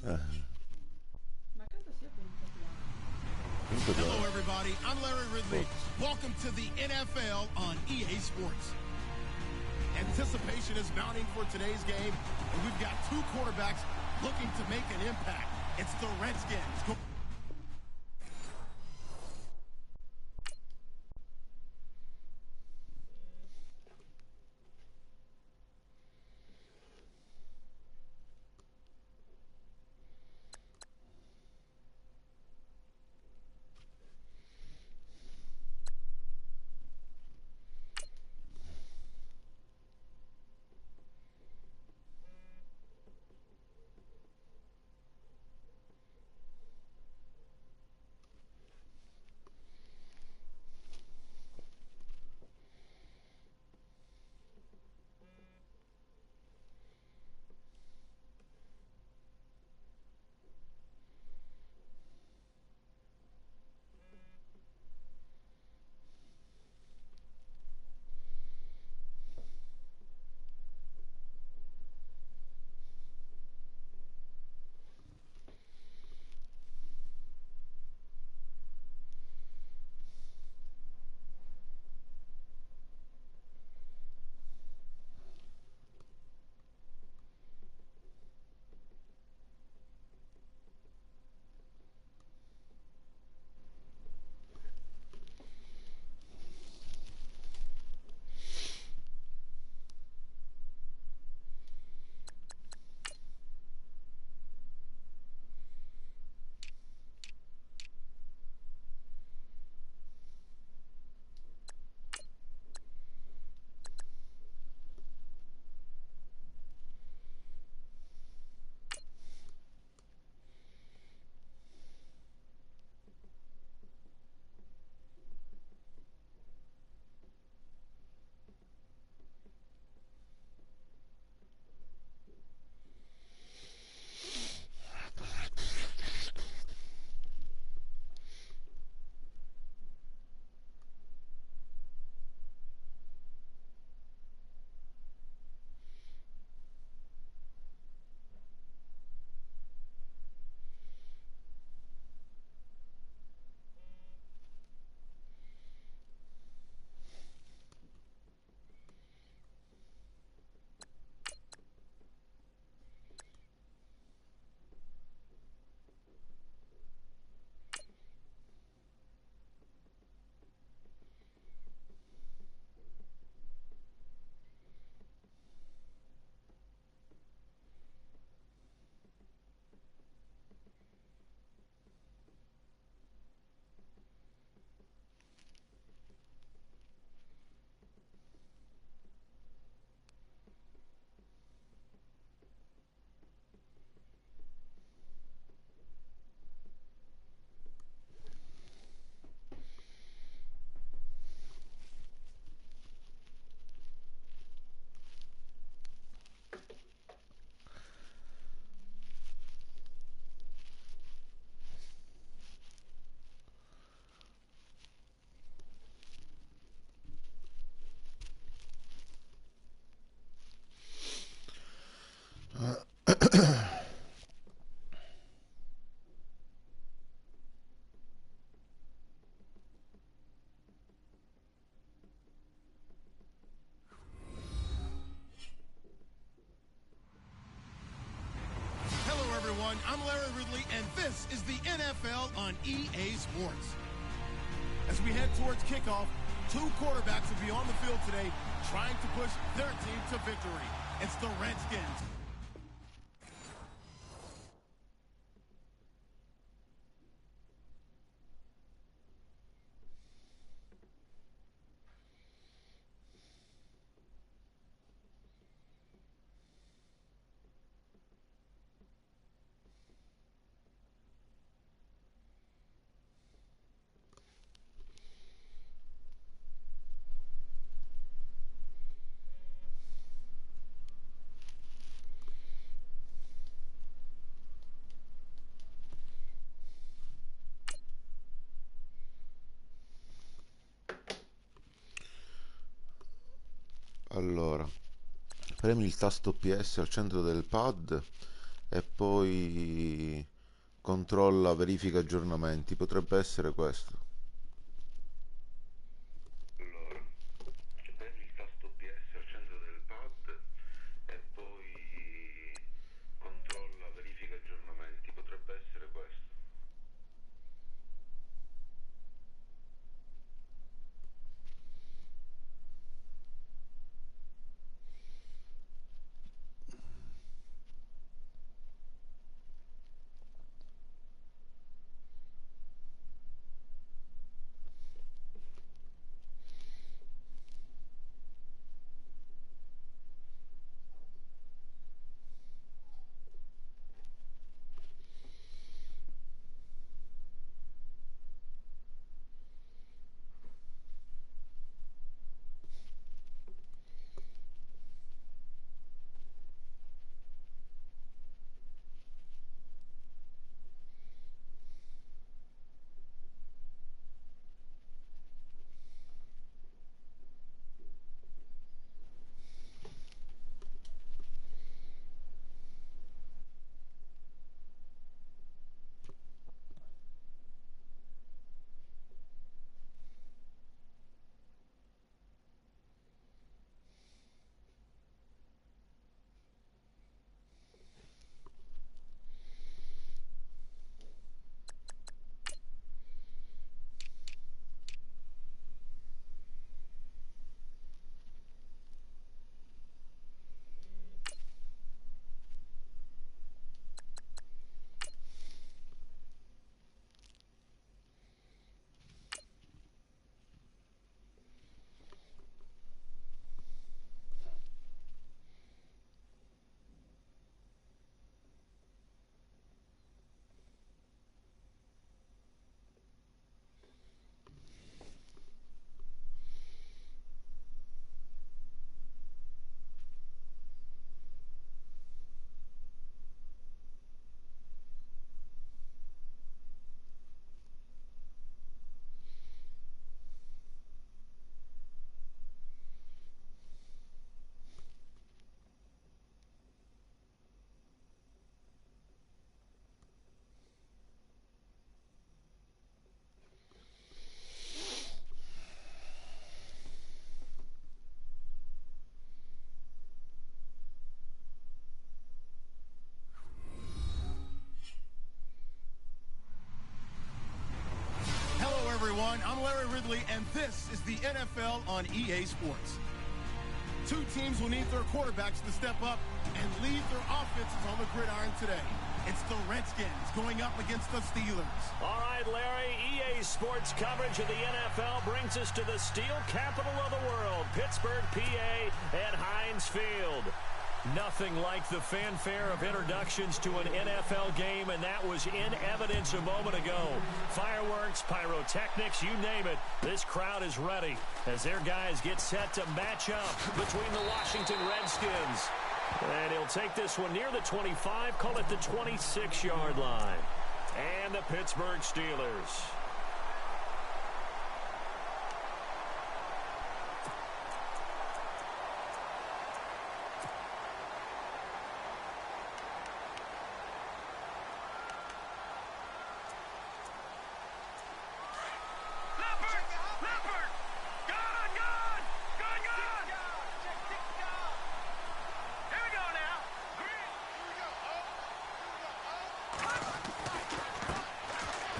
Ma credo sia punto piano. Hello, everybody. I'm Larry Ridley. Welcome to the NFL on EA Sports. Anticipation is mounting for today's game, and we've got two quarterbacks looking to make an impact. It's the Redskins. I'm Larry Ridley, and this is the NFL on EA Sports. As we head towards kickoff, two quarterbacks will be on the field today trying to push their team to victory. It's the Redskins. Allora, premi il tasto PS al centro del pad e poi controlla, verifica aggiornamenti. Potrebbe essere questo. Allora, prendi il tasto PS al centro del pad e poi controlla, verifica aggiornamenti. Potrebbe essere questo. everyone. I'm Larry Ridley, and this is the NFL on EA Sports. Two teams will need their quarterbacks to step up and lead their offenses on the gridiron today. It's the Redskins going up against the Steelers. All right, Larry, EA Sports coverage of the NFL brings us to the steel capital of the world, Pittsburgh, PA, at Heinz Field. Nothing like the fanfare of introductions to an NFL game, and that was in evidence a moment ago. Fireworks, pyrotechnics, you name it. This crowd is ready as their guys get set to match up between the Washington Redskins. And he'll take this one near the 25, call it the 26-yard line. And the Pittsburgh Steelers.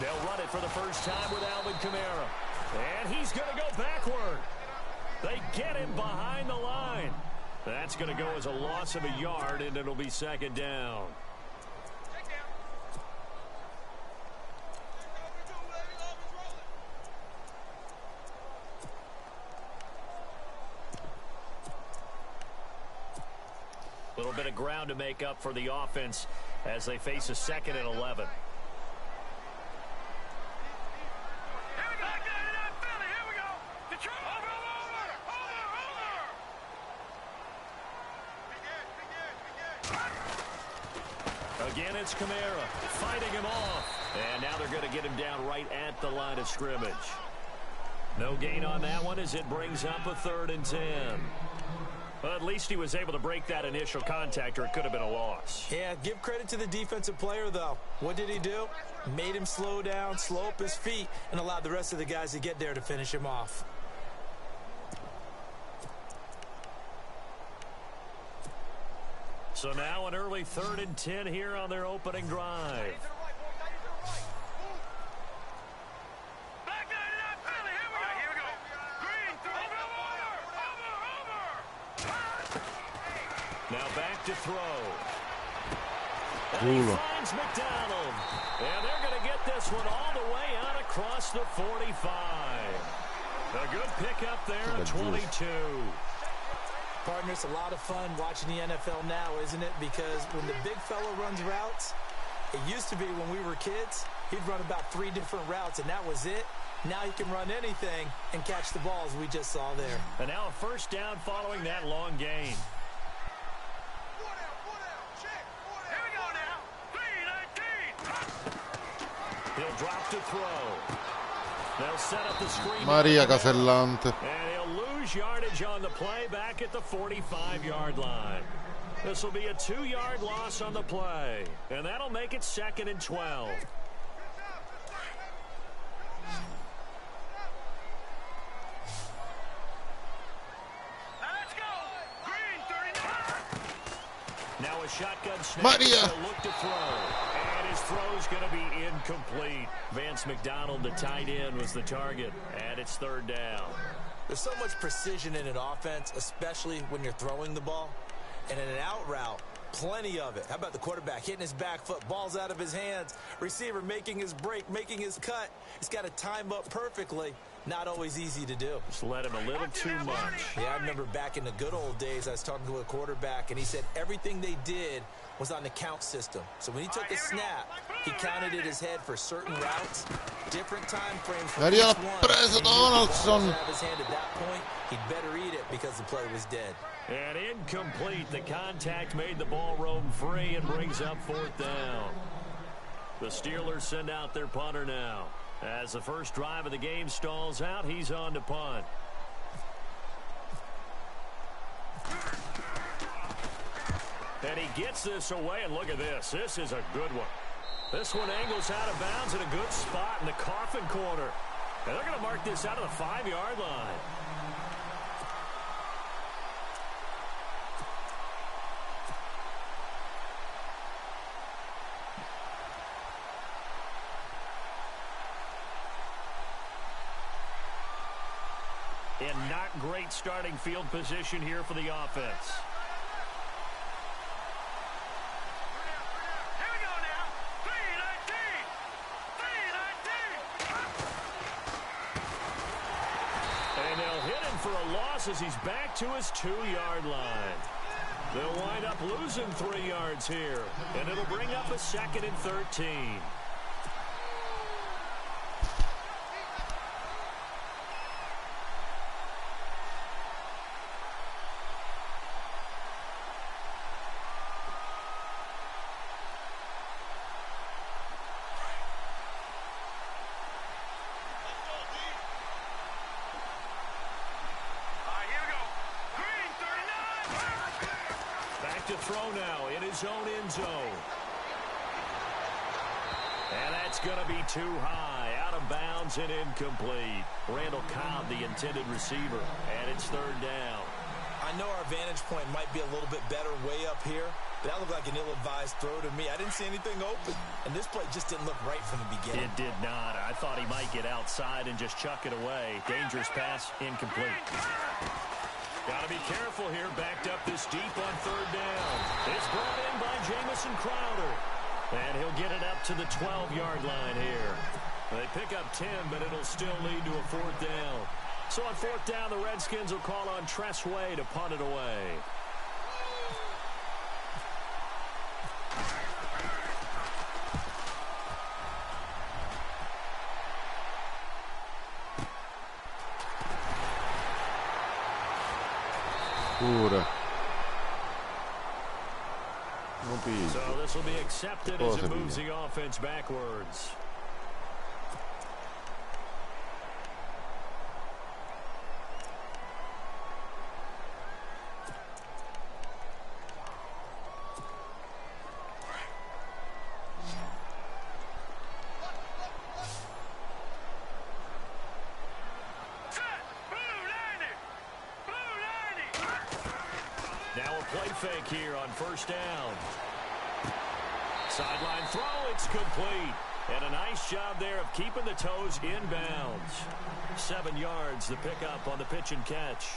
They'll run it for the first time with Alvin Kamara. And he's going to go backward. They get him behind the line. That's going to go as a loss of a yard, and it'll be second down. A little bit of ground to make up for the offense as they face a 2nd and 11. Again, it's Kamara fighting him off. And now they're going to get him down right at the line of scrimmage. No gain on that one as it brings up a 3rd and 10. Well, at least he was able to break that initial contact, or it could have been a loss. Yeah, give credit to the defensive player, though. What did he do? Made him slow down, slow up his feet, and allowed the rest of the guys to get there to finish him off. So now an early 3rd and 10 here on their opening drive. Now back to throw. And he finds McDonald. And they're going to get this one all the way out across the 45. A good pickup there at 22. Partner, it's a lot of fun watching the NFL now, isn't it? Because when the big fella runs routes, it used to be when we were kids, he'd run about 3 different routes, and that was it. Now he can run anything and catch the balls we just saw there. And now a first down following that long gain. He'll drop to throw. They'll set up the screen. Maria Casellante. And he'll lose yardage on the play back at the 45-yard line. This will be a 2-yard loss on the play. And that'll make it 2nd and 12. Now a shotgun snap. Maria. Look to throw. And his throw's going to be incomplete. Vance McDonald, the tight end, was the target. And it's 3rd down. There's so much precision in an offense, especially when you're throwing the ball. And in an out route, plenty of it. How about the quarterback hitting his back foot, balls out of his hands, receiver making his break, making his cut. He's got to time up perfectly. Not always easy to do. Just let him a little too much. Yeah, I remember back in the good old days, I was talking to a quarterback, and he said everything they did was on the count system. So when he took a snap, he counted in his head for certain routes, different time frames for each one. Preso Donaldson. Out of his hand at that point, he'd better eat it because the play was dead. And incomplete. The contact made the ball roam free and brings up 4th down. The Steelers send out their punter now. As the first drive of the game stalls out, he's on to punt. And he gets this away, and look at this. This is a good one. This one angles out of bounds in a good spot in the coffin corner. And they're going to mark this out of the 5-yard line. And not great starting field position here for the offense. Here we go now. 3-19. And they'll hit him for a loss as he's back to his 2-yard line. They'll wind up losing 3 yards here. And it'll bring up a 2nd and 13. To throw now in his own end zone. And that's going to be too high. Out of bounds and incomplete. Randall Cobb, the intended receiver. And it's 3rd down. I know our vantage point might be a little bit better way up here, but that looked like an ill-advised throw to me. I didn't see anything open, and this play just didn't look right from the beginning. It did not. I thought he might get outside and just chuck it away. Dangerous pass, incomplete. Got to be careful here, backed up this deep on 3rd down. It's brought in by Jamison Crowder. And he'll get it up to the 12-yard line here. They pick up 10, but it'll still lead to a 4th down. So on 4th down, the Redskins will call on Tress Way to punt it away. So this will be accepted as it moves the offense backwards. play fake here on first down. Sideline throw, it's complete. And a nice job there of keeping the toes in bounds. 7 yards, the pickup on the pitch and catch.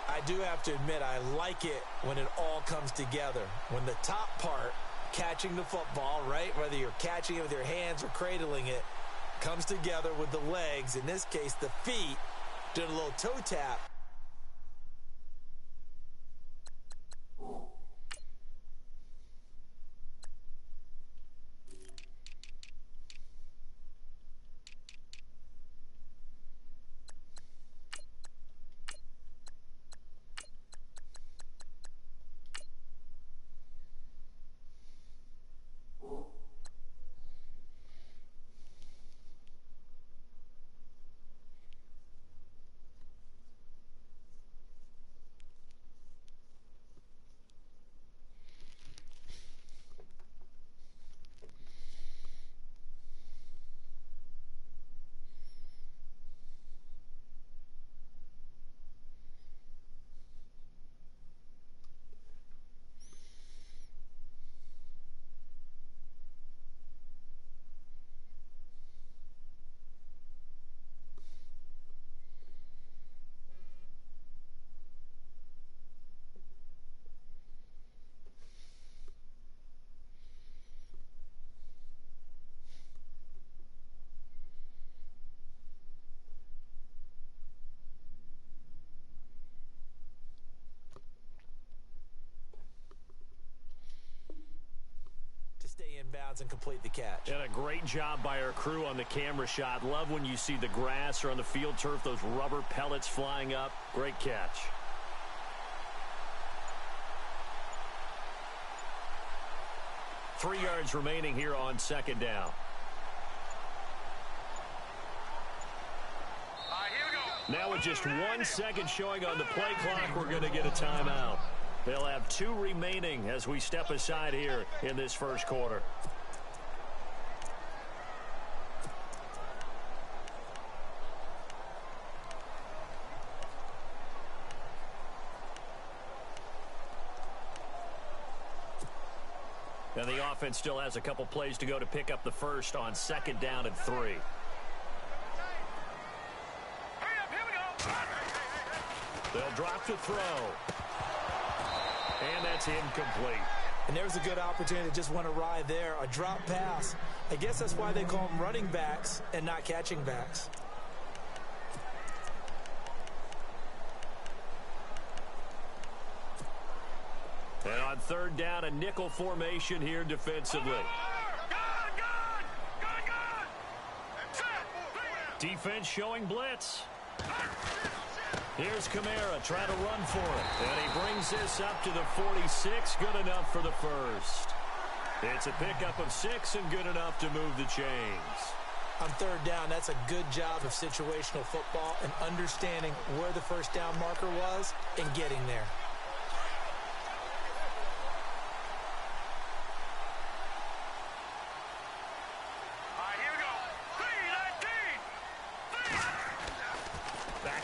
I do have to admit, I like it when it all comes together. When the top part, catching the football, right, whether you're catching it with your hands or cradling it, comes together with the legs, in this case the feet, doing a little toe tap. Stay in bounds and complete the catch. And a great job by our crew on the camera shot. Love when you see the grass or on the field turf, those rubber pellets flying up. Great catch. Three yards remaining here on second down. Now with just 1 second showing on the play clock, we're going to get a timeout. They'll have 2 remaining as we step aside here in this first quarter. And the offense still has a couple plays to go to pick up the first on second down and 3. They'll drop to throw. And that's incomplete. And there's a good opportunity to just want to ride there. A drop pass. I guess that's why they call them running backs and not catching backs. And on third down, a nickel formation here defensively. Defense showing blitz. Here's Kamara trying to run for it. And he brings this up to the 46. Good enough for the first. It's a pickup of 6 and good enough to move the chains. On third down, that's a good job of situational football and understanding where the first down marker was and getting there.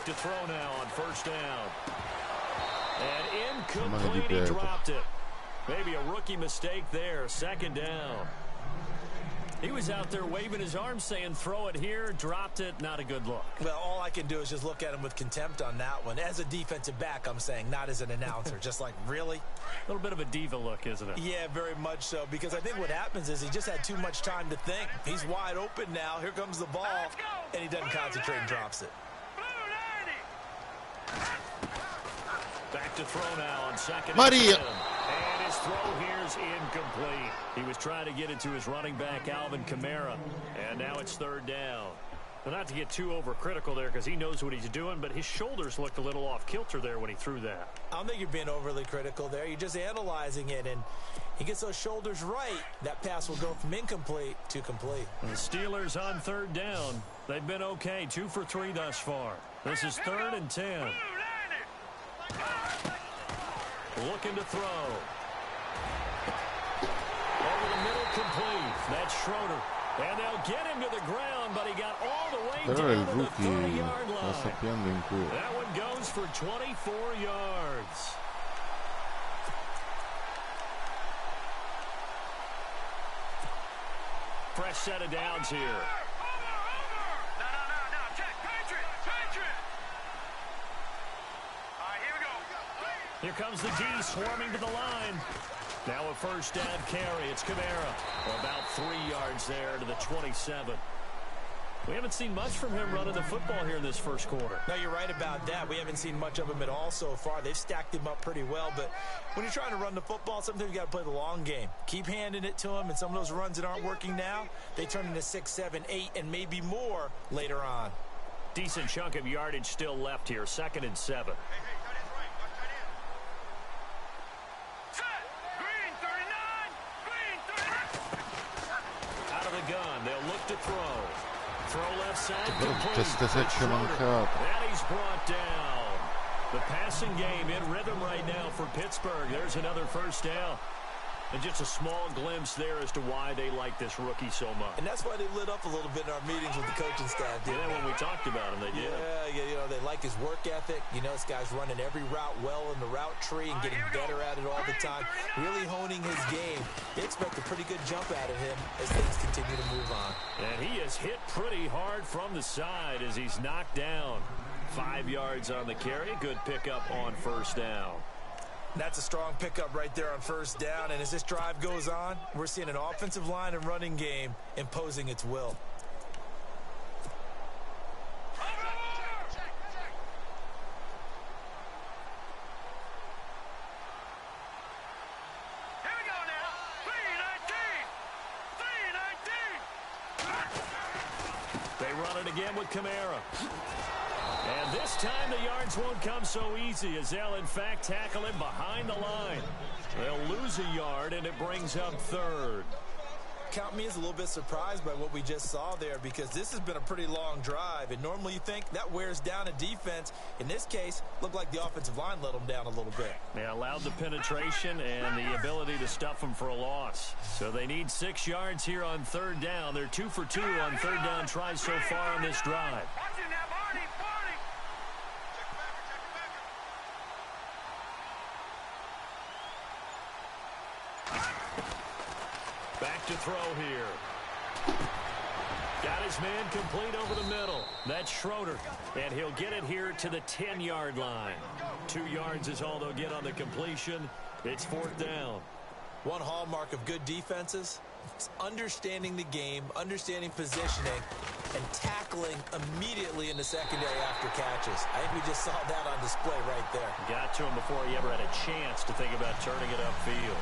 To throw now on first down. And incomplete, he dropped it. Maybe a rookie mistake there. Second down. He was out there waving his arms saying throw it here, dropped it, not a good look. Well, all I can do is just look at him with contempt on that one. As a defensive back, I'm saying, not as an announcer. Just like, really? A little bit of a diva look, isn't it? Yeah, very much so, because I think what happens is he just had too much time to think. He's wide open now. Here comes the ball, and he doesn't concentrate and drops it. Back to throw now on second. Maria. And his throw here's incomplete. He was trying to get it to his running back, Alvin Kamara. And now it's third down. Well, not to get too overcritical there because he knows what he's doing, but his shoulders looked a little off kilter there when he threw that. I don't think you're being overly critical there. You're just analyzing it, and he gets those shoulders right. That pass will go from incomplete to complete. And the Steelers on third down. They've been okay, 2 for 3 thus far. This is 3rd and 10. Looking to throw. Over the middle, complete. That's Schroeder. And they'll get him to the ground, but he got all the way Però down il to the rookie 30-yard sta line. sappiando in culo. That one goes for 24 yards. Fresh set of downs here. Here comes the D swarming to the line. Now a first down carry. It's Camara. About 3 yards there to the 27. We haven't seen much from him running the football here in this first quarter. No, you're right about that. We haven't seen much of him at all so far. They've stacked him up pretty well, but when you're trying to run the football, sometimes you got to play the long game. Keep handing it to him, and some of those runs that aren't working now, they turn into 6, 7, 8, and maybe more later on. Decent chunk of yardage still left here. 2nd and 7. Out of the gun, they'll look to throw. Throw left side. Queste secce mancate. And he's brought down. The passing game in rhythm right now for Pittsburgh. There's another first down. And just a small glimpse there as to why they like this rookie so much. And that's why they lit up a little bit in our meetings with the coaching staff. Yeah, when we talked about him, they did. Yeah, you know, they like his work ethic. You know, this guy's running every route well in the route tree and getting better at it all the time. Really honing his game. They expect a pretty good jump out of him as things continue to move on. And he is hit pretty hard from the side as he's knocked down. 5 yards on the carry. Good pickup on first down. That's a strong pickup right there on first down. And as this drive goes on, we're seeing an offensive line and running game imposing its will. They run it again with Camara. And this time the yards won't come so easy as they'll, in fact, tackle him behind the line. They'll lose a yard, and it brings up 3rd. Count me as a little bit surprised by what we just saw there because this has been a pretty long drive. And normally you think that wears down a defense. In this case, looked like the offensive line let them down a little bit. They allowed the penetration and the ability to stuff them for a loss. So they need 6 yards here on 3rd down. They're 2 for 2 on 3rd down tries so far on this drive. Back to throw here. Got his man complete over the middle. That's Schroeder. And he'll get it here to the 10-yard line. 2 yards is all they'll get on the completion. It's 4th down. One hallmark of good defenses is understanding the game, understanding positioning, and tackling immediately in the secondary after catches. I think we just saw that on display right there. Got to him before he ever had a chance to think about turning it upfield.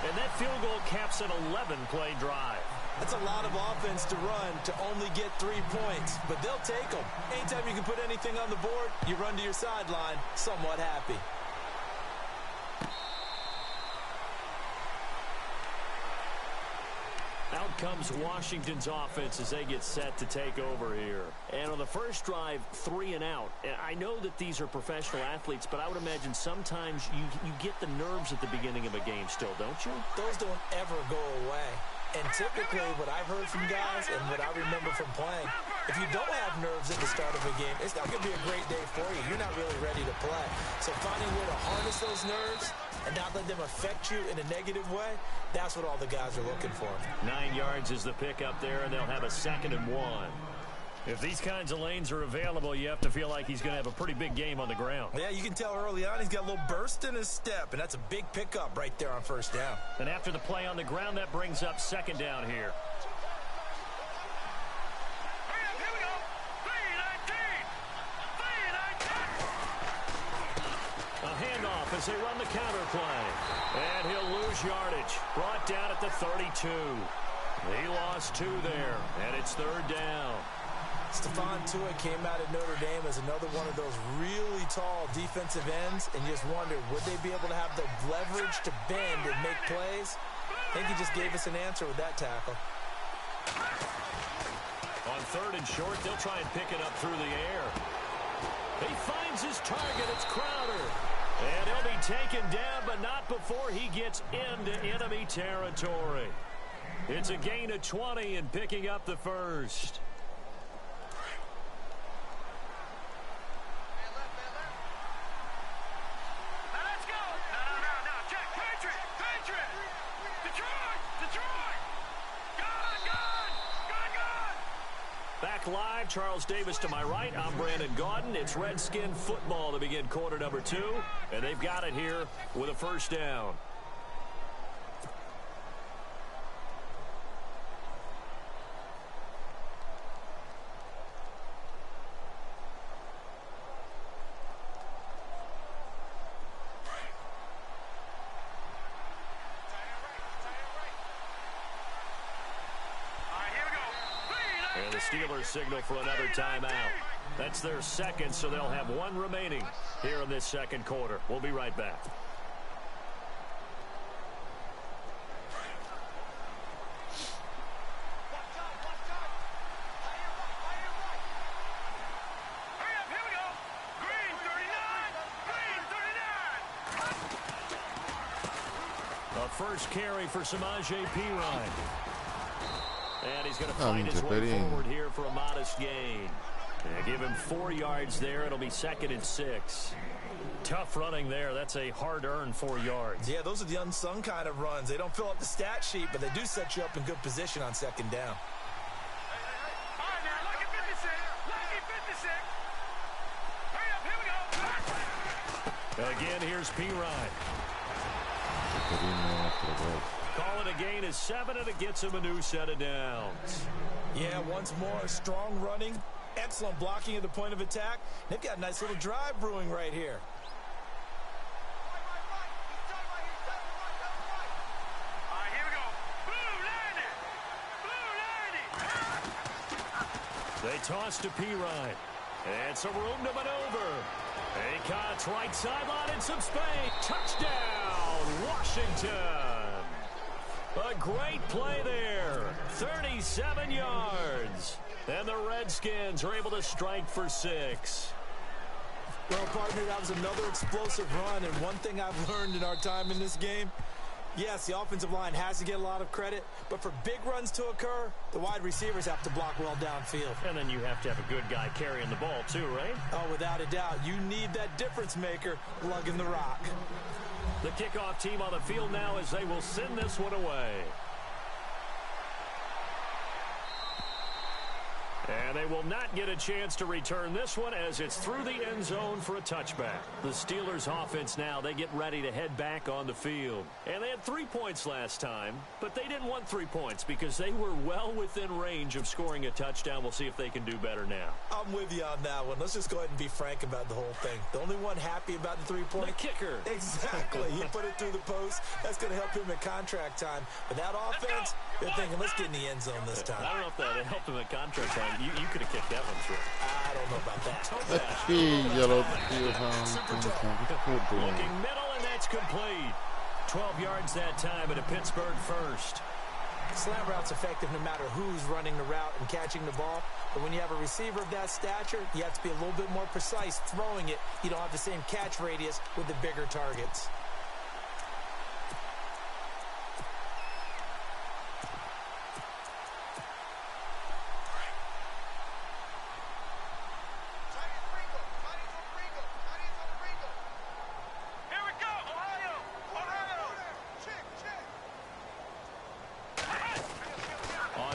And that field goal caps an 11-play drive. That's a lot of offense to run to only get 3 points, but they'll take them. Anytime you can put anything on the board, you run to your sideline somewhat happy. Out comes Washington's offense as they get set to take over here. And on the first drive, 3 and out. I know that these are professional athletes, but I would imagine sometimes you get the nerves at the beginning of a game still, don't you? Those don't ever go away. And typically what I've heard from guys and what I remember from playing, if you don't have nerves at the start of a game, it's not going to be a great day for you. You're not really ready to play. So finding a way to harness those nerves and not let them affect you in a negative way, that's what all the guys are looking for. 9 yards is the pickup there, and they'll have a 2nd and 1. If these kinds of lanes are available, you have to feel like he's going to have a pretty big game on the ground. Yeah, you can tell early on he's got a little burst in his step, and that's a big pickup right there on first down. And after the play on the ground, that brings up 2nd down here. A handoff as they run the counter play. And he'll lose yardage. Brought down at the 32. He lost 2 there, and it's 3rd down. Stephon Tuitt came out of Notre Dame as another one of those really tall defensive ends, and you just wonder, would they be able to have the leverage to bend and make plays? I think he just gave us an answer with that tackle. On 3rd and short, they'll try and pick it up through the air. He finds his target. It's Crowder. And he'll be taken down, but not before he gets into enemy territory. It's a gain of 20 and picking up the first. Live. Charles Davis to my right. I'm Brandon Gaudin. It's Redskin football to begin quarter number 2. And they've got it here with a first down. And the Steelers signal for another timeout. That's their second, so they'll have one remaining here in this second quarter. We'll be right back. A first carry for Samaje Perine. And he's going to find his way forward here for a modest gain. Give him 4 yards there. It'll be 2nd and 6. Tough running there. That's a hard-earned 4 yards. Yeah, those are the unsung kind of runs. They don't fill up the stat sheet, but they do set you up in good position on 2nd down. All right, now, lucky 56. Lucky 56. Hurry up, here we go. Again, here's Perine. Call it a gain of 7, and it gets him a new set of downs. Yeah, once more, strong running, excellent blocking at the point of attack. They've got a nice little drive brewing right here. All right, here we go. Blue 90. Blue 90. They toss to Perine. And some room to maneuver. Acott's right sideline and some space. Touchdown, Washington. A great play there. 37 yards. And the Redskins are able to strike for 6. Well, partner, that was another explosive run. And one thing I've learned in our time in this game, yes, the offensive line has to get a lot of credit, but for big runs to occur, the wide receivers have to block well downfield. And then you have to have a good guy carrying the ball too, right? Oh, without a doubt. You need that difference maker lugging the rock. The kickoff team on the field now as they will send this one away. And they will not get a chance to return this one as it's through the end zone for a touchback. The Steelers offense now, they get ready to head back on the field. And they had 3 points last time, but they didn't want 3 points because they were well within range of scoring a touchdown. We'll see if they can do better now. I'm with you on that one. Let's just go ahead and be frank about the whole thing. The only one happy about the 3-point. The kicker. Exactly. He put it through the post. That's going to help him at contract time. But that offense, they're thinking, let's get in the end zone this time. I don't know if that helped him at contract time. You could have kicked that one through. I don't know about that. Looking middle, and that's complete. 12 yards that time at a Pittsburgh first. Slant route's effective no matter who's running the route and catching the ball. But when you have a receiver of that stature, you have to be a little bit more precise throwing it. You don't have the same catch radius with the bigger targets.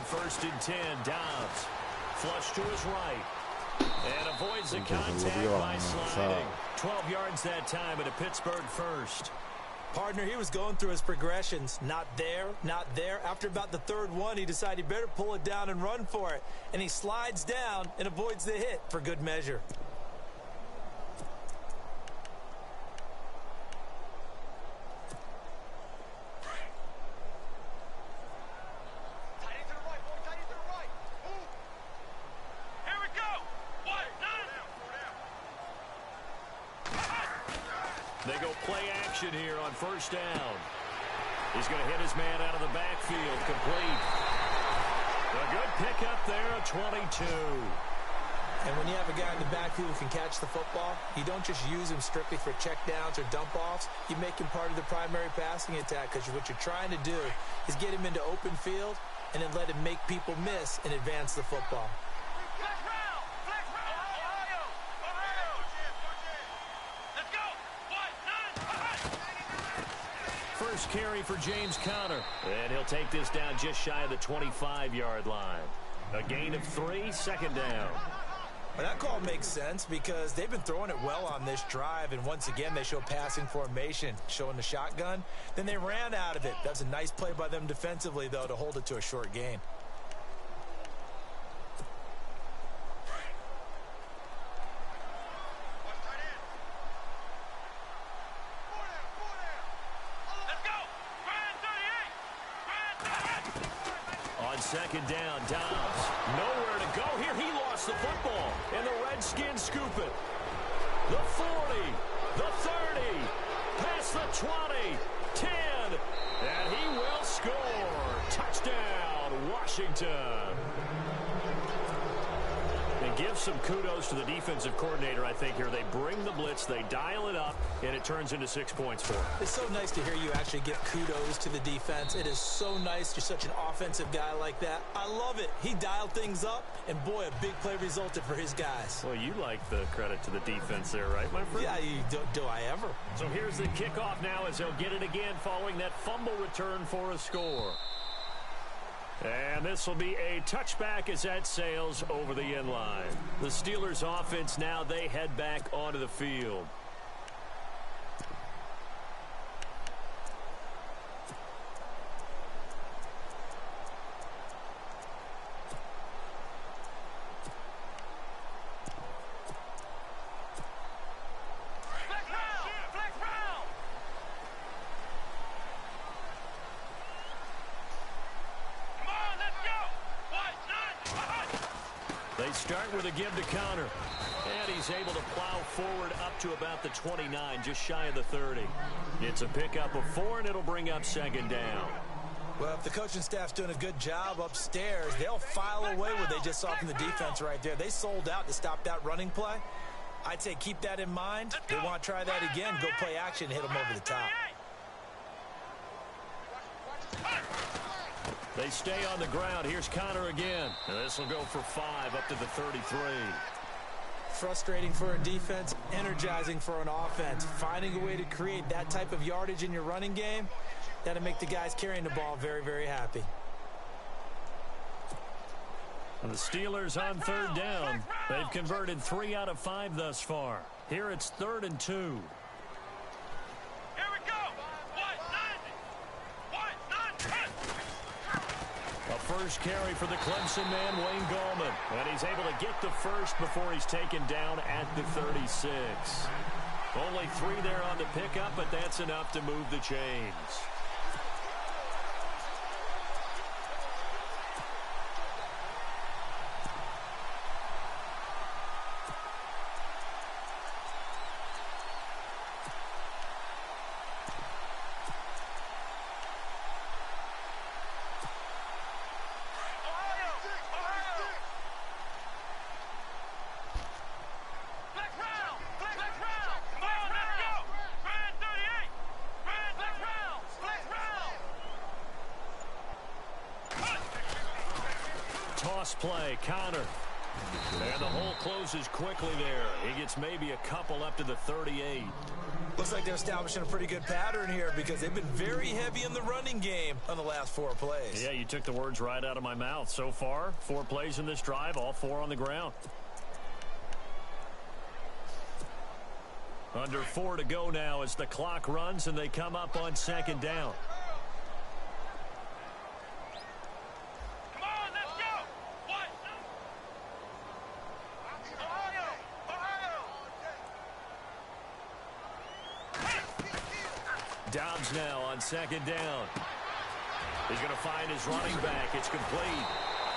First and 10, Dobbs. Flush to his right. And avoids the contact by sliding. 12 yards that time at a Pittsburgh first. Partner, he was going through his progressions. Not there, not there. After about the third one, he decided he better pull it down and run for it. And he slides down and avoids the hit for good measure. They go play action here on first down. He's going to hit his man out of the backfield. Complete. A good pickup there, a 22. And when you have a guy in the backfield who can catch the football, you don't just use him strictly for checkdowns or dump-offs. You make him part of the primary passing attack because what you're trying to do is get him into open field and then let him make people miss and advance the football. First carry for James Conner. And he'll take this down just shy of the 25-yard line. A gain of 3, second down. Well, that call makes sense because they've been throwing it well on this drive, and once again, they show passing formation, showing the shotgun. Then they ran out of it. That's a nice play by them defensively, though, to hold it to a short gain. On second down, Dobbs. Nowhere to go here. He lost the football, and the Redskins scoop it. The 40, the 30, past the 20, 10, and he will score. Touchdown, Washington. And give some kudos to the defensive coordinator, I think, here. They bring the blitz, they dial it up, and it turns into 6 points for them. It's so nice to hear you actually give kudos to the defense. It is so nice. You're such an offensive guy like that. I love it. He dialed things up, and boy, a big play resulted for his guys. Well, you like the credit to the defense there, right, my friend? Yeah, do I ever? So here's the kickoff now as they'll get it again following that fumble return for a score. And this will be a touchback as that sails over the end line. The Steelers offense now, they head back onto the field. They start with a give to counter. And he's able to plow forward up to about the 29, just shy of the 30. It's a pickup of 4, and it'll bring up second down. Well, if the coaching staff's doing a good job upstairs, they'll file away what they just saw from the defense right there. They sold out to stop that running play. I'd say keep that in mind. They want to try that again, go play action, hit them over the top. They stay on the ground. Here's Connor again. And this will go for 5 up to the 33. Frustrating for a defense, energizing for an offense. Finding a way to create that type of yardage in your running game, that'll make the guys carrying the ball very, very happy. And the Steelers on third down. They've converted 3 out of 5 thus far. Here it's 3rd and 2. First carry for the Clemson man, Wayne Gallman. And he's able to get the first before he's taken down at the 36. Only 3 there on the pickup, but that's enough to move the chains. Toss play, Connor. And the hole closes quickly there. He gets maybe a couple up to the 38. Looks like they're establishing a pretty good pattern here because they've been very heavy in the running game on the last 4 plays. Yeah, you took the words right out of my mouth. So far, 4 plays in this drive, all 4 on the ground. Under 4 to go now as the clock runs and they come up on second down. Dobbs now on second down. He's going to find his running back. It's complete.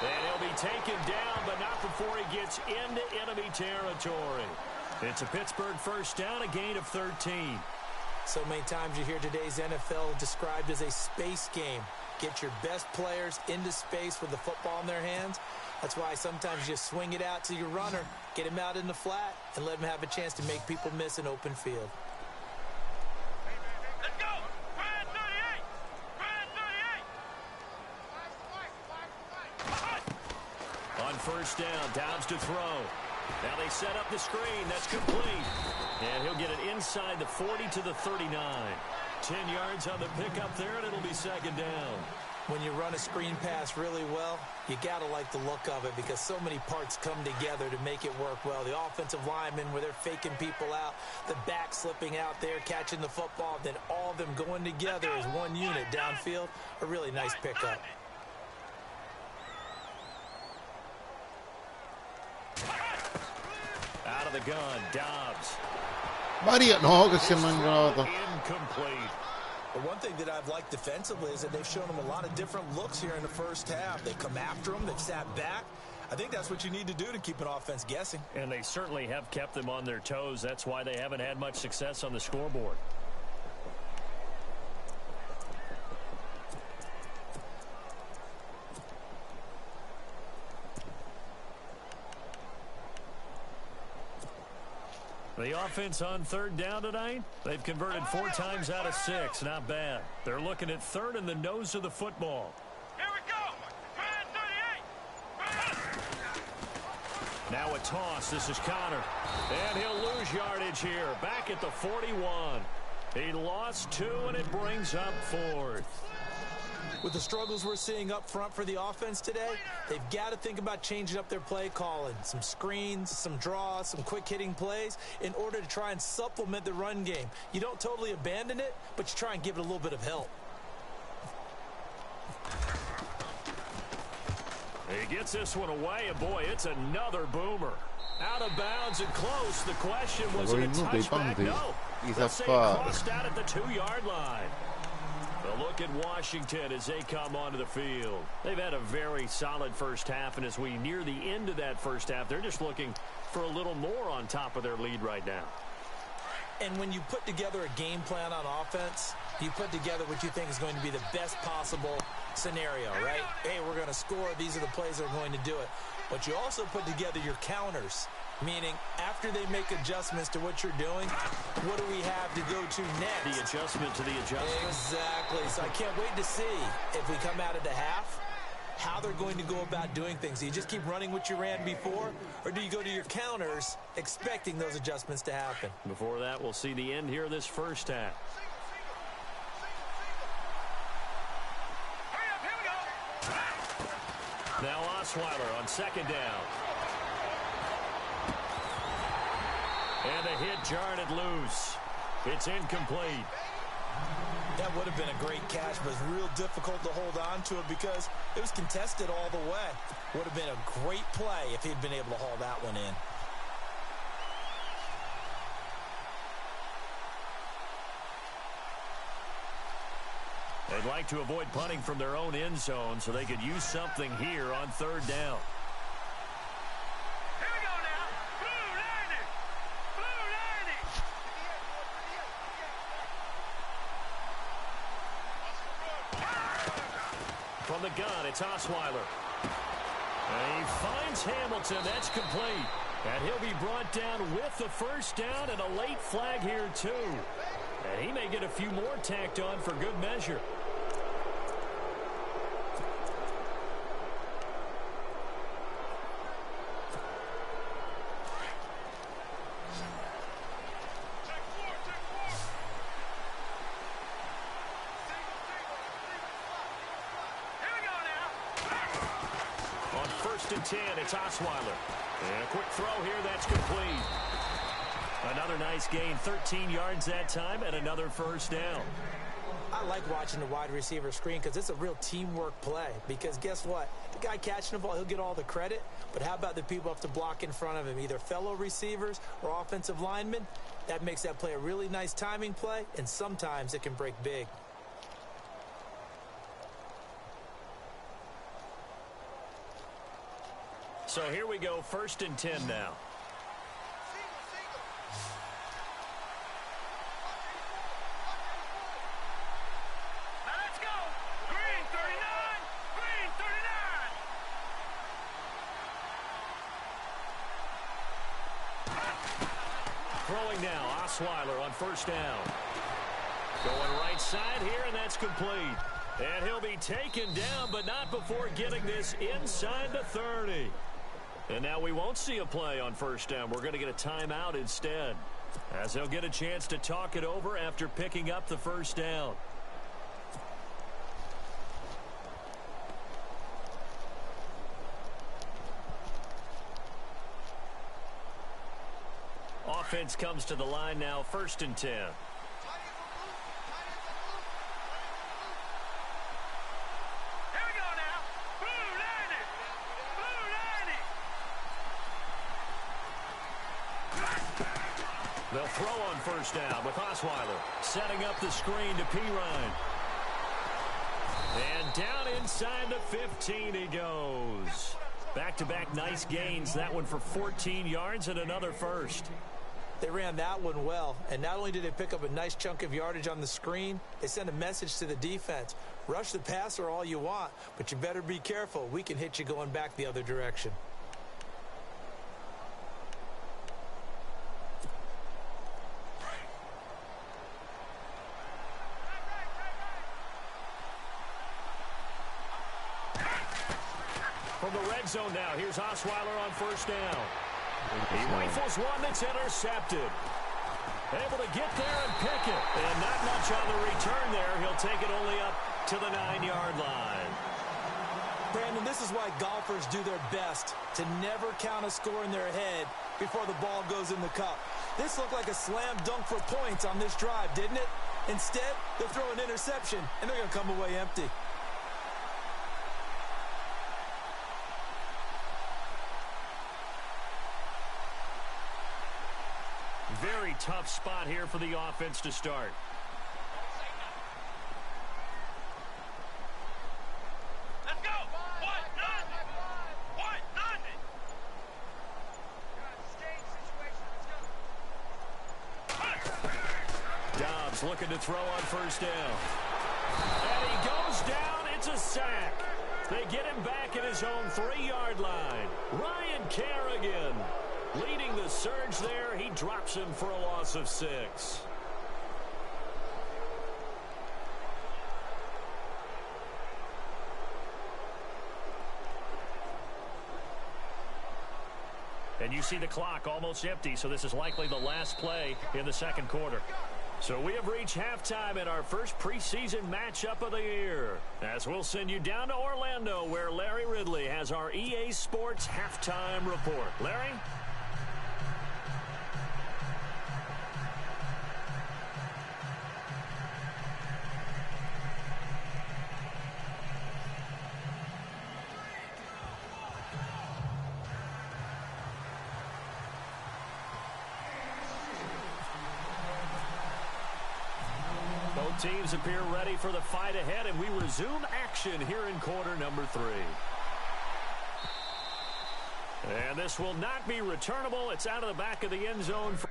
And he'll be taken down, but not before he gets into enemy territory. It's a Pittsburgh first down, a gain of 13. So many times you hear today's NFL described as a space game. Get your best players into space with the football in their hands. That's why sometimes you just swing it out to your runner, get him out in the flat, and let him have a chance to make people miss an open field. First down, Dobbs to throw. Now they set up the screen. That's complete. And he'll get it inside the 40 to the 39. 10 yards on the pickup there, and it'll be second down. When you run a screen pass really well, you got to like the look of it because so many parts come together to make it work well. The offensive linemen, where they're faking people out, the back slipping out there, catching the football, then all of them going together as one unit downfield. A really nice pickup. Out of the gun, Dobbs. Maria, no, che si è mangiato. Incomplete. But one thing that I've liked defensively is that they've shown them a lot of different looks here in the first half. They've come after them. They've sat back. I think that's what you need to do to keep an offense guessing. And they certainly have kept them on their toes. That's why they haven't had much success on the scoreboard. The offense on third down tonight, they've converted 4 times out of 6. Not bad. They're looking at third in the nose of the football. Here we go. Man 38. Now a toss. This is Connor. And he'll lose yardage here. Back at the 41. He lost 2, and it brings up 4th. With the struggles we're seeing up front for the offense today, they've got to think about changing up their play calling. Some screens, some draws, some quick-hitting plays in order to try and supplement the run game. You don't totally abandon it, but you try and give it a little bit of help. He gets this one away, and boy, it's another boomer. Out of bounds and close. The question was it a touchback? No. They'll say it crossed out at the 2-yard line. A look at Washington as they come onto the field. They've had a very solid first half, and as we near the end of that first half, they're just looking for a little more on top of their lead right now. And when you put together a game plan on offense, you put together what you think is going to be the best possible scenario, right? Hey, we're going to score. These are the plays that are going to do it. But you also put together your counters, meaning after they make adjustments to what you're doing, what do we have to go to next? The adjustment to the adjustment. Exactly. So I can't wait to see if we come out of the half, how they're going to go about doing things. Do you just keep running what you ran before, or do you go to your counters expecting those adjustments to happen? Before that, we'll see the end here of this first half. Now Osweiler on second down. And a hit jarred it loose. It's incomplete. That would have been a great catch, but it's real difficult to hold on to it because it was contested all the way. Would have been a great play if he'd been able to haul that one in. They'd like to avoid punting from their own end zone so they could use something here on third down. Here we go now. Blue 90. Blue 90. From the gun, it's Osweiler. And he finds Hamilton. That's complete. And he'll be brought down with the first down and a late flag here, too. And he may get a few more tacked on for good measure. On 1st and 10, it's Osweiler. And a quick throw here, that's complete. Another nice gain, 13 yards that time, and another first down. I like watching the wide receiver screen because it's a real teamwork play. Because guess what? The guy catching the ball, he'll get all the credit. But how about the people have to block in front of him, either fellow receivers or offensive linemen? That makes that play a really nice timing play, and sometimes it can break big. So here we go, 1st and 10 now. Now let's go. Green 39. Green 39. Throwing now, Osweiler on 1st down. Going right side here, and that's complete. And he'll be taken down, but not before getting this inside the 30. And now we won't see a play on 1st down. We're going to get a timeout instead, as they'll get a chance to talk it over after picking up the 1st down. offense comes to the line now, 1st and 10. They'll throw on 1st down with Osweiler setting up the screen to Pirine. And down inside the 15 he goes. Back-to-back nice gains. That one for 14 yards and another first. They ran that one well, and not only did they pick up a nice chunk of yardage on the screen, they sent a message to the defense. Rush the passer all you want, but you better be careful. We can hit you going back the other direction. From the red zone now, here's Osweiler on 1st down. He rifles one that's intercepted. Able to get there and pick it. And not much on the return there. He'll take it only up to the 9-yard line. Brandon, this is why golfers do their best to never count a score in their head before the ball goes in the cup. This looked like a slam dunk for points on this drive, didn't it? Instead, they'll throw an interception, and they're going to come away empty. Very tough spot here for the offense to start. Let's go! What? Nothing! What? Nothing! Dobbs looking to throw on 1st down. And he goes down. It's a sack. They get him back at his own 3-yard line. Ryan Kerrigan leading the surge there. He drops him for a loss of 6. And you see the clock almost empty, so this is likely the last play in the 2nd quarter. So we have reached halftime in our first preseason matchup of the year, as we'll send you down to Orlando, where Larry Ridley has our EA Sports halftime report. Larry? Both teams appear ready for the fight ahead, and we resume action here in quarter number 3. And this will not be returnable. It's out of the back of the end zone for